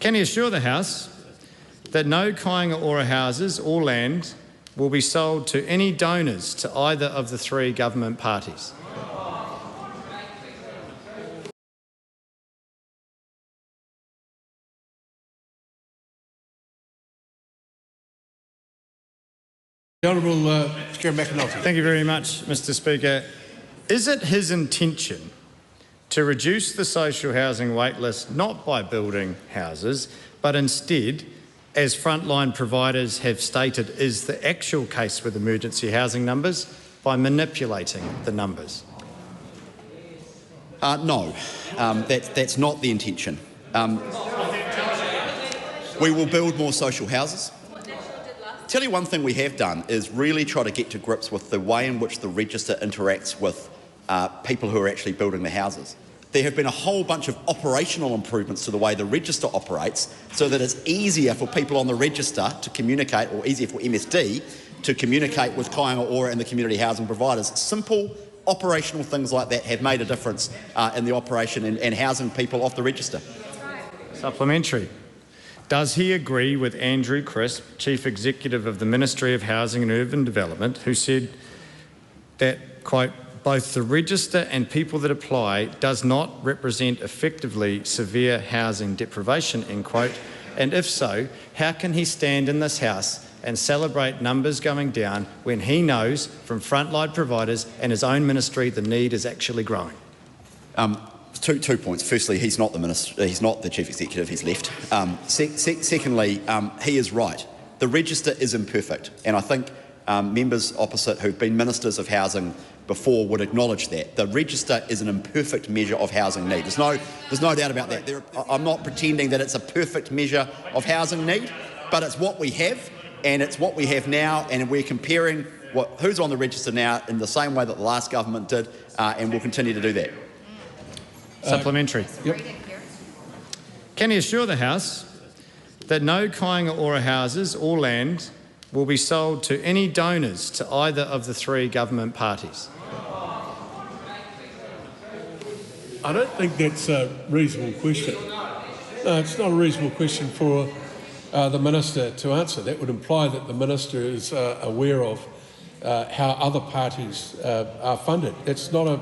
Can he assure the House that no Kainga Ora houses or land will be sold to any donors to either of the three government parties? The Honourable Kieran McAnulty. Thank you very much, Mr Speaker. Is it his intention to reduce the social housing waitlist not by building houses, but instead, as frontline providers have stated is the actual case with emergency housing numbers, by manipulating the numbers? No, that's not the intention. We will build more social houses. Tell you one thing we have done is really try to get to grips with the way in which the register interacts with people who are actually building the houses. There have been a whole bunch of operational improvements to the way the register operates so that it's easier for people on the register to communicate, or easier for MSD to communicate with Kainga Ora and the community housing providers. Simple operational things like that have made a difference in the operation and housing people off the register. Supplementary. Does he agree with Andrew Crisp, Chief Executive of the Ministry of Housing and Urban Development, who said that, quote, both the register and people that apply does not represent effectively severe housing deprivation, end quote, and if so, how can he stand in this House and celebrate numbers going down when he knows from frontline providers and his own ministry the need is actually growing? Two points. Firstly, he's not the minister. He's not the chief executive. He's left. Secondly, he is right. The register is imperfect, and I think members opposite who've been ministers of housing before would acknowledge that. The register is an imperfect measure of housing need. There's no doubt about that. I'm not pretending that it's a perfect measure of housing need, but it's what we have, and it's what we have now, and we're comparing who's on the register now in the same way that the last government did, and we'll continue to do that. Supplementary. Yep. Can he assure the House that no Kainga Ora houses or land will be sold to any donors to either of the three government parties? I don't think that's a reasonable question. No, it's not a reasonable question for the Minister to answer. That would imply that the Minister is aware of how other parties are funded. It's not a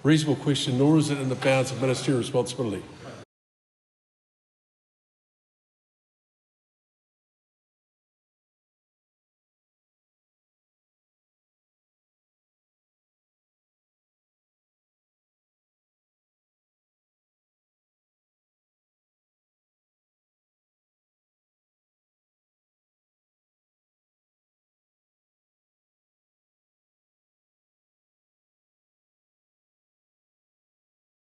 reasonable question, nor is it in the bounds of ministerial responsibility.